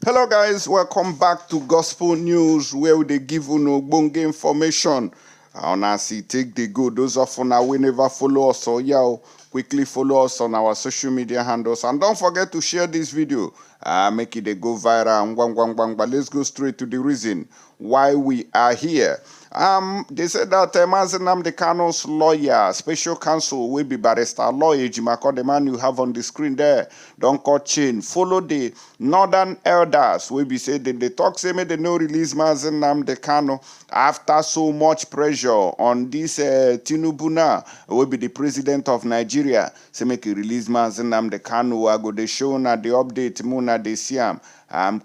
Hello guys, welcome back to Gospel News where they give you no bonge information. On as it take the go, those of you we never follow us, so yeah, quickly follow us on our social media handles and don't forget to share this video. Make it go viral. But let's go straight to the reason why we are here. They said that Nnamdi Kanu's lawyer, special counsel, will be barrister Aloy Ejimakor, the man you have on the screen there. Don't cut chain. Follow the Northern elders. Will be said that they talk say they no release Nnamdi Kanu after so much pressure on this Tinubu now. Will be the president of Nigeria. Say make it release Nnamdi Kanu. I go the show na the update muna the siam.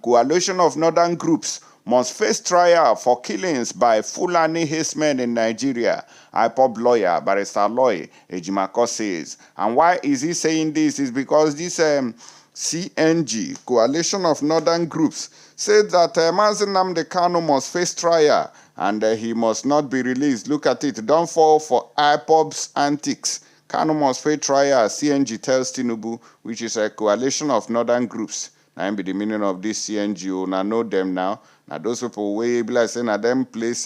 Coalition of northern groups must face trial for killings by Fulani Herdsmen in Nigeria. IPOB lawyer, barrister Aloy Ejimakor says. And why is he saying this? Is because this CNG, Coalition of Northern Groups, said that Nnamdi Kanu must face trial and he must not be released. Look at it. Don't fall for IPOB's antics. Kanu must face trial, CNG tells Tinubu, which is a coalition of northern groups. Now be the meaning of this CNG. Now know them now. Now those people way be like saying that them place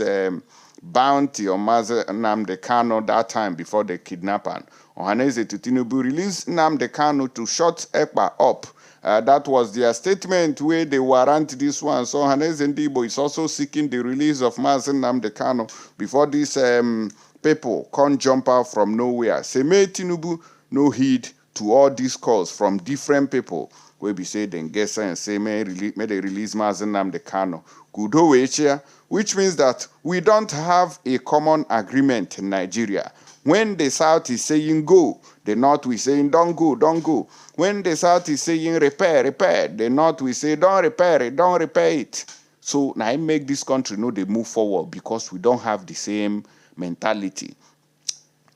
bounty on Nnamdi Kanu that time before they kidnap him. Ohaneze to Tinubu release Nnamdi Kanu to shut Ekpa up. That was their statement where they warrant this one. So Ohaneze Ndibo is also seeking the release of Nnamdi Kanu before these people can't jump out from nowhere. Say may Tinubu no heed to all these calls from different people. We be say then guess and say may they release Nnamdi Kanu. Kudo Wechia, which means that we don't have a common agreement in Nigeria. When the South is saying go, the North is saying don't go, don't go. When the South is saying repair, repair, the North will say don't repair it, don't repair it. So now I make this country know they move forward because we don't have the same mentality.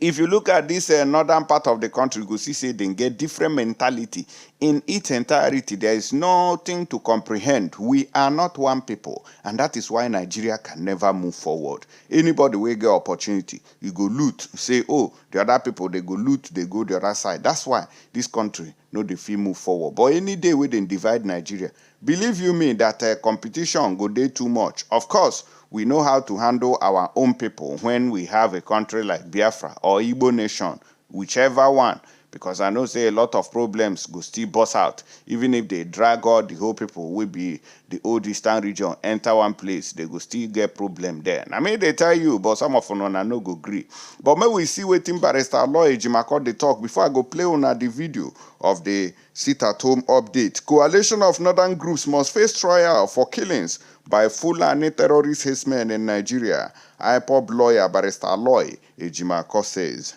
If you look at this northern part of the country, you see say they get different mentality. In its entirety, there is nothing to comprehend. We are not one people. And that is why Nigeria can never move forward. Anybody will get opportunity. You go loot, say, oh, the other people, they go loot, they go the other side. That's why this country, no, they feel move forward. But any day we then divide Nigeria, believe you me that competition go there too much. Of course, we know how to handle our own people when we have a country like Biafra or Igbo nation, whichever one. Because I know say a lot of problems go still bust out. Even if they drag all the whole people will be the old eastern region, enter one place, they go still get problem there. I mean, they tell you, but some of them no go agree. But may we see wetin barrister Aloy Ejimakor they talk before I go play on the video of the sit-at-home update. Coalition of northern groups must face trial for killings by Fulani terrorist herdsmen in Nigeria. IPOB lawyer barrister Aloy Ejimakor says.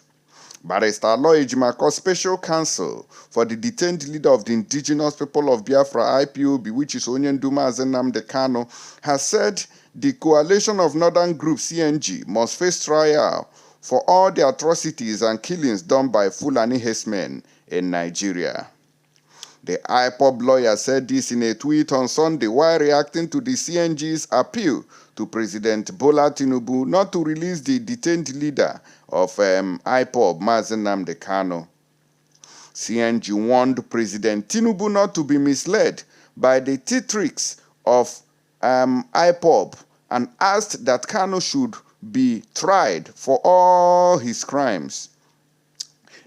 Barrister Aloy Ejimakor, special counsel for the detained leader of the indigenous people of Biafra, IPOB, which is Onyenduma Nnamdi Kanu, has said the coalition of northern group CNG must face trial for all the atrocities and killings done by Fulani herdsmen in Nigeria. The IPOB lawyer said this in a tweet on Sunday while reacting to the CNG's appeal to President Bola Tinubu not to release the detained leader of IPOB, Nnamdi Kanu. CNG warned President Tinubu not to be misled by the tricks of IPOB and asked that Kanu should be tried for all his crimes.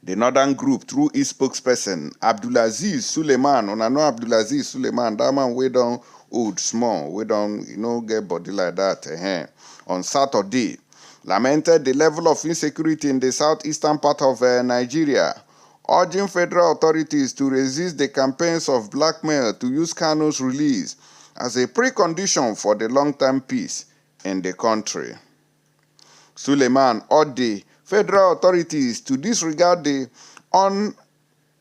The northern group, through its spokesperson, Abdulaziz Suleiman, and I know Abdulaziz Suleiman, that man we don't old small, we don't get body like that. On Saturday, lamented the level of insecurity in the southeastern part of Nigeria, urging federal authorities to resist the campaigns of blackmail to use Kanu's release as a precondition for the long-term peace in the country. Suleiman urged the federal authorities to disregard the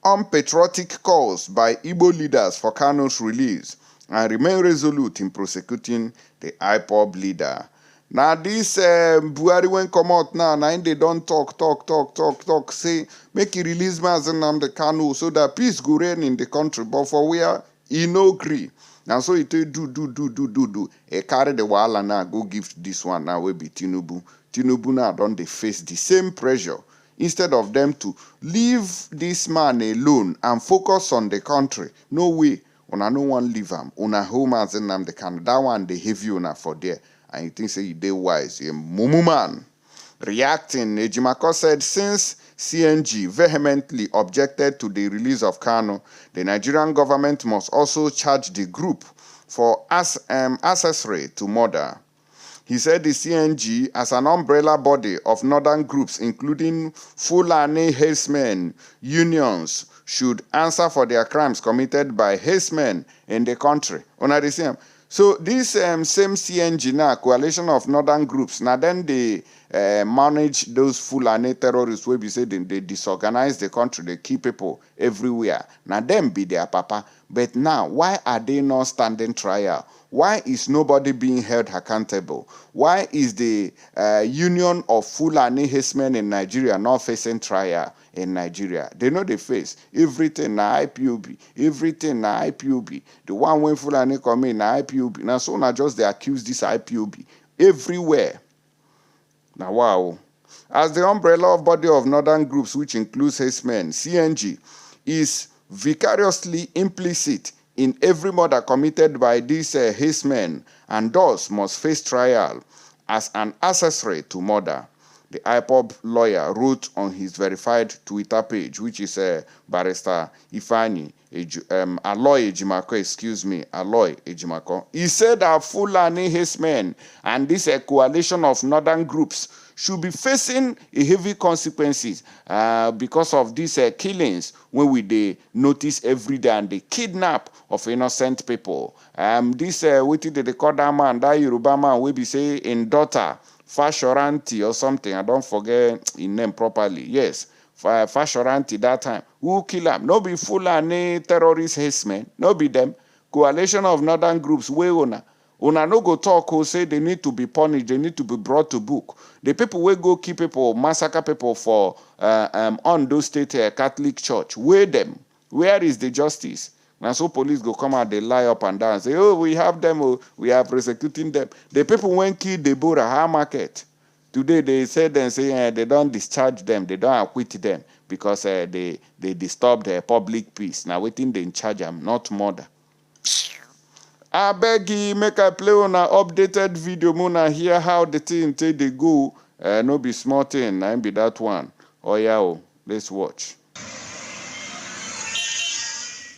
unpatriotic calls by Igbo leaders for Kanu's release and remain resolute in prosecuting the IPOB leader. Now this Buhari when come out now, they don't talk, say make it release Nnamdi Kanu so that peace go reign in the country. But for where he no agree. Now so it do. He carry the wahala now, go give this one now will be Tinubu. Tinubu now don't they face the same pressure. Instead of them to leave this man alone and focus on the country. No way. Una no one leave am. Una home as Nnamdi Kanu. That one they have you una for there. And you think say you dey wise. You mumu man. Reacting, Ejimakor said since CNG vehemently objected to the release of Kanu, the Nigerian government must also charge the group for accessory to murder. He said the CNG, as an umbrella body of northern groups, including Fulani herdsmen unions, should answer for their crimes committed by herdsmen in the country. Una the same. So this same CNG now, coalition of northern groups, now then they manage those Fulani terrorists where we say they disorganize the country, they keep people everywhere. Now them be their papa. But now, why are they not standing trial? Why is nobody being held accountable? Why is the Union of Fulani herdsmen in Nigeria not facing trial in Nigeria? They know they face everything na IPOB, everything na IPOB. The one when Fulani come in na IPOB. Now so now just they accuse this IPOB everywhere. Now wow. As the umbrella of body of northern groups, which includes herdsmen, CNG is vicariously implicit in every murder committed by these herdsmen and thus must face trial as an accessory to murder. The IPOB lawyer wrote on his verified Twitter page, which is Barrister Aloy Ejimakor, Aloy Ejimakor. He said that Fulani herdsmen and this coalition of northern groups should be facing a heavy consequences because of these killings when they notice every day and they kidnap of innocent people. This what they call that man, that Yoruba man, we be say in daughter Fashoranti or something. I don't forget his name properly. Yes, Fashoranti that time. Who kill him? No be Fulani terrorist herdsmen. No be them. Coalition of northern groups. We Una no go talk who say they need to be punished, they need to be brought to book. The people will go keep people, massacre people for Ondo State Catholic Church. Where them? Where is the justice? Now so police go come out, they lie up and down, say, oh, we have them, oh, we are prosecuting them. The people went kill Deborah, her market. Today they said and say they don't discharge them, they don't acquit them because they disturbed the public peace. Now waiting they in charge them, not murder. I beg you, make I play on an updated video, Mona, hear how the thing take they go. No be small thing, I be that one. Oh yeah, let's watch.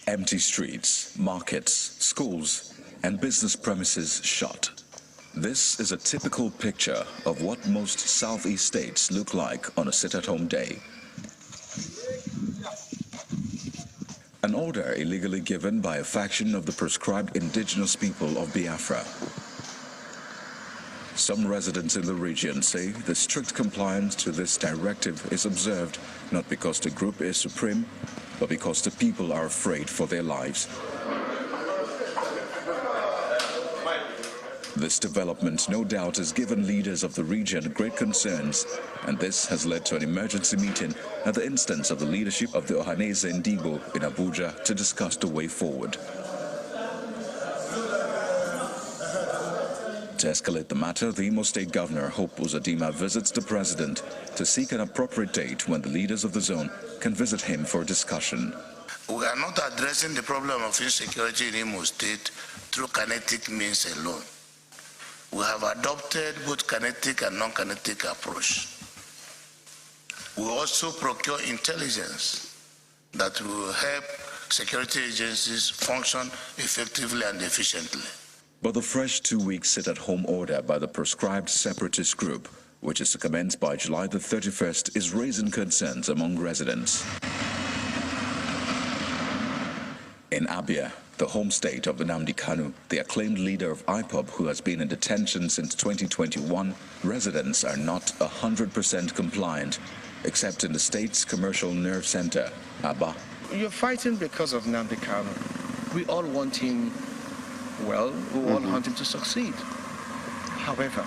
Empty streets, markets, schools, and business premises shut. This is a typical picture of what most Southeast states look like on a sit-at-home day. An order illegally given by a faction of the proscribed indigenous people of Biafra. Some residents in the region say the strict compliance to this directive is observed not because the group is supreme, but because the people are afraid for their lives. This development, no doubt, has given leaders of the region great concerns, and this has led to an emergency meeting at the instance of the leadership of the Ohanese Ndigbo in Abuja to discuss the way forward. To escalate the matter, the Imo State Governor, Hope Uzodinma, visits the President to seek an appropriate date when the leaders of the zone can visit him for discussion. We are not addressing the problem of insecurity in Imo State through kinetic means alone. We have adopted both kinetic and non-kinetic approach. We also procure intelligence that will help security agencies function effectively and efficiently. But the fresh 2-week sit-at-home order by the proscribed separatist group, which is to commence by July the 31st, is raising concerns among residents. In Abia, the home state of Nnamdi Kanu, the acclaimed leader of IPOB who has been in detention since 2021, residents are not 100% compliant, except in the state's commercial nerve center, Aba. You're fighting because of Nnamdi Kanu. We all want him well, we all want him to succeed. However,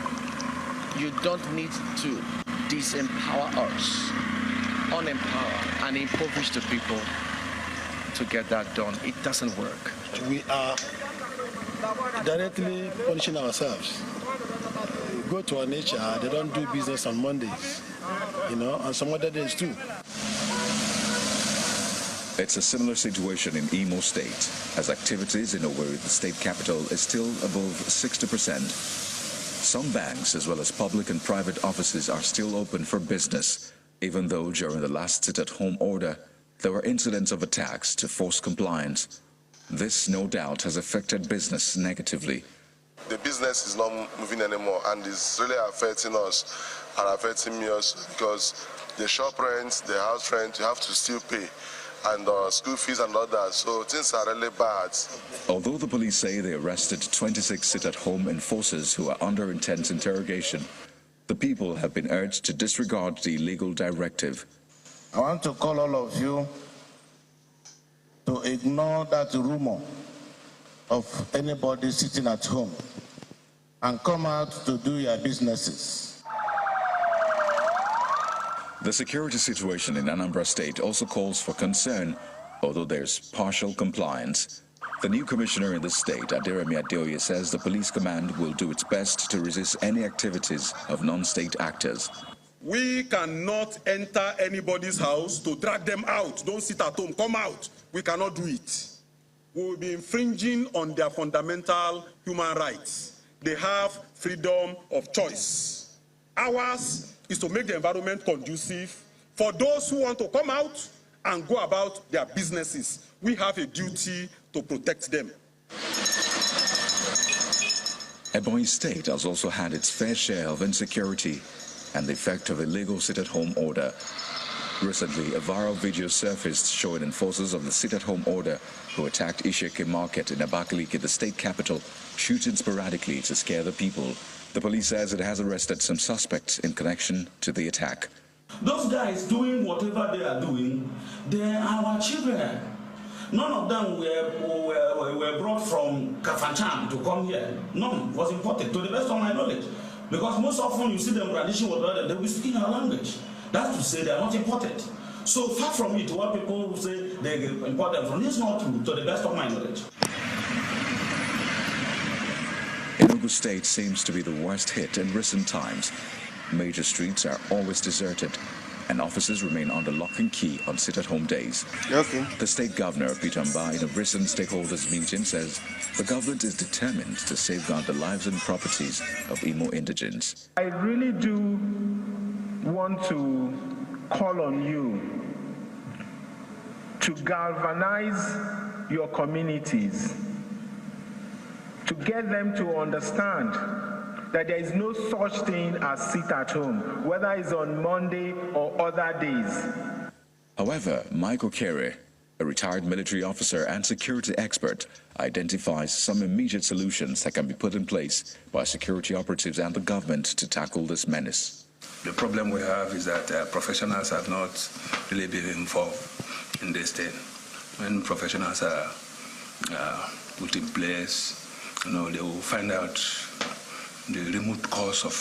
you don't need to disempower us, unempower and impoverish the people to get that done. It doesn't work. We are directly punishing ourselves. We go to our nature, they don't do business on Mondays, and some other days too. It's a similar situation in Imo State, as activities in Owerri, the state capital, is still above 60%. Some banks, as well as public and private offices, are still open for business, even though during the last sit-at-home order, there were incidents of attacks to force compliance. This, no doubt, has affected business negatively. The business is not moving anymore, and it's really affecting us and affecting me also, because the shop rent, the house rent, you have to still pay, and school fees and others, so things are really bad. Although the police say they arrested 26 sit-at-home enforcers who are under intense interrogation, the people have been urged to disregard the illegal directive. I want to call all of you to ignore that rumor of anybody sitting at home and come out to do your businesses. The security situation in Anambra State also calls for concern, although there's partial compliance. The new commissioner in the state, Aderemi Adeoye, says the police command will do its best to resist any activities of non-state actors. We cannot enter anybody's house to drag them out. Don't sit at home, come out. We cannot do it. We will be infringing on their fundamental human rights. They have freedom of choice. Ours is to make the environment conducive for those who want to come out and go about their businesses. We have a duty to protect them. Ebonyi State has also had its fair share of insecurity and the effect of illegal sit-at-home order. Recently, a viral video surfaced showing enforcers of the sit-at-home order who attacked Isheke Market in Abakaliki, the state capital, shooting sporadically to scare the people. The police says it has arrested some suspects in connection to the attack. Those guys doing whatever they are doing, they are our children. None of them were brought from Kafanchan to come here. None was imported, to the best of my knowledge. Because most often you see them brandishing whatever, they will speak in our language. That's to say they are not imported. So far from it, what people say they import them from, is not true, to the best of my knowledge. Enugu State seems to be the worst hit in recent times. Major streets are always deserted, and offices remain under lock and key on sit-at-home days. Okay. The state governor, Peter Mba, in a recent stakeholders meeting, says the government is determined to safeguard the lives and properties of Imo indigents. I really do want to call on you to galvanize your communities, to get them to understand that there is no such thing as sit at home, whether it's on Monday or other days. However, Michael Kere, a retired military officer and security expert, identifies some immediate solutions that can be put in place by security operatives and the government to tackle this menace. The problem we have is that professionals have not really been involved in this thing. When professionals are put in place, they will find out the remote cause of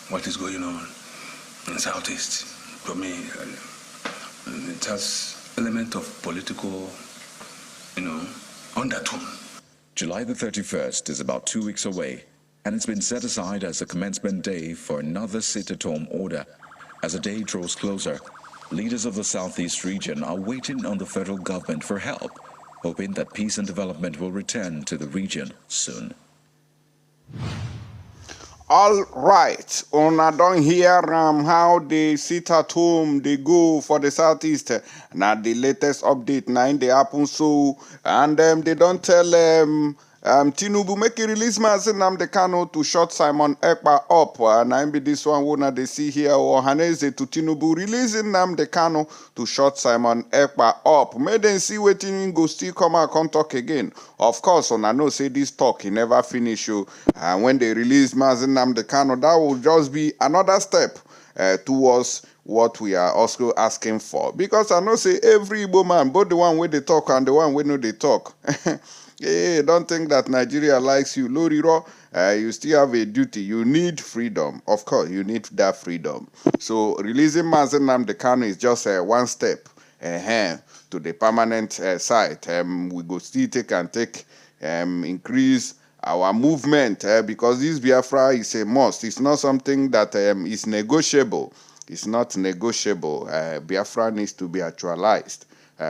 what is going on in Southeast. For me, it has element of political, undertone. July the 31st is about 2 weeks away, and it's been set aside as the commencement day for another sit-at-home order. As the day draws closer, leaders of the Southeast region are waiting on the federal government for help, hoping that peace and development will return to the region soon. All right, una don hear how they sit at home, they go for the Southeast. Now the latest update, they happen so, and they don't tell Tinubu make a release Nnamdi Kanu to shut Simon Ekpa up. And be this one they see here, or Haneze to Tinubu releasing Nnamdi Kanu to shut Simon Ekpa up. May then see waiting go still come out and talk again. Of course, I know say this talk he never finish you. And when they release Nnamdi Kanu, that will just be another step towards what we are also asking for. Because I know say every Igbo man, both the one where they talk and the one where no they talk. Hey, don't think that Nigeria likes you. Loriro, you still have a duty. You need freedom. Of course, you need that freedom. So releasing Nnamdi Kanu is just one step to the permanent site. We go still take increase our movement because this Biafra is a must. It's not something that is negotiable. It's not negotiable. Biafra needs to be actualized.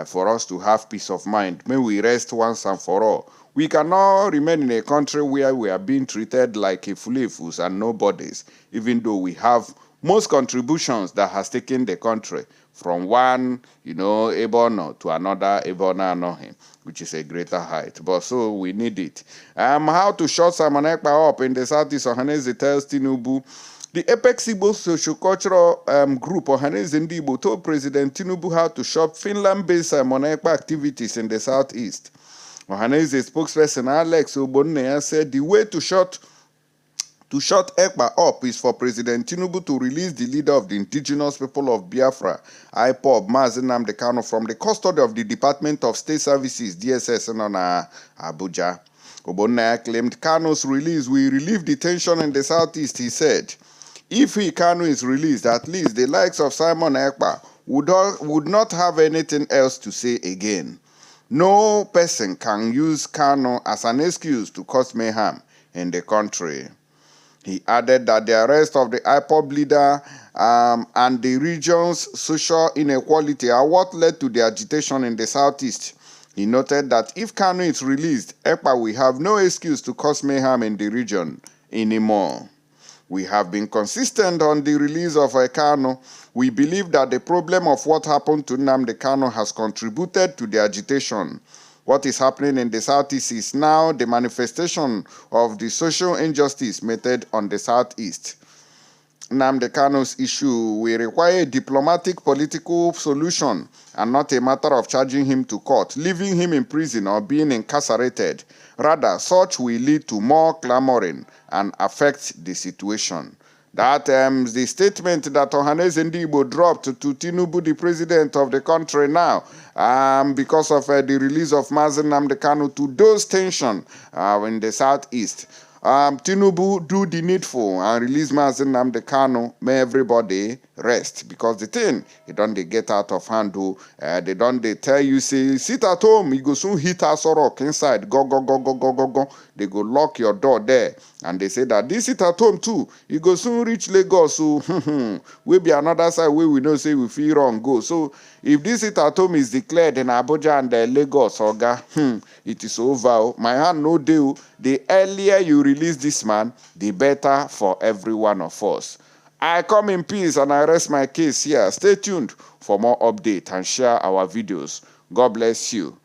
for us to have peace of mind. May we rest once and for all. We cannot remain in a country where we are being treated like efulefus and nobodies, even though we have most contributions that has taken the country from one, Ebono to another Ebona Anohim, which is a greater height. But so we need it. How to shut Simon Ekpa up in the Southeast, Ohaneze tells Tinubu. The Apex Igbo Sociocultural Group, Ohaneze Ndibo, told President Tinubu how to shut Finland-based Simon Ekpa activities in the Southeast. Ohaneze spokesperson Alex Obonneya said the way to shut Ekpa up is for President Tinubu to release the leader of the indigenous people of Biafra, IPOB, Nnamdi Kanu, from the custody of the Department of State Services, DSS, in Abuja. Obonneya claimed Kanu's release will relieve the tension in the Southeast, he said. If Kanu is released, at least the likes of Simon Ekpa would not have anything else to say again. No person can use Kanu as an excuse to cause mayhem in the country. He added that the arrest of the IPOB leader and the region's social inequality are what led to the agitation in the Southeast. He noted that if Kanu is released, EPA will have no excuse to cause mayhem in the region anymore. We have been consistent on the release of Kanu. We believe that the problem of what happened to Nnamdi Kanu has contributed to the agitation. What is happening in the Southeast is now the manifestation of the social injustice meted on the Southeast. Nnamdi Kanu's issue will require a diplomatic political solution and not a matter of charging him to court, leaving him in prison or being incarcerated. Rather, such will lead to more clamoring and affect the situation. That the statement that Ohaneze Ndibo dropped to Tinubu, the president of the country now, because of the release of Nnamdi Kanu, to those tension in the Southeast. Tinubu do the needful and release Nnamdi Kanu, may everybody rest, because the thing, they get out of hand. They tell you, say, sit at home, you go soon hit us or rock inside, go. They go lock your door there, and they say that this sit at home too, you go soon reach Lagos, so will be another side where we know say we feel wrong go. So if this sit at home is declared in Abuja and Lagos, it is over. My hand no deal. The earlier you release this man, the better for every one of us. I come in peace and I rest my case here. Stay tuned for more updates and share our videos. God bless you.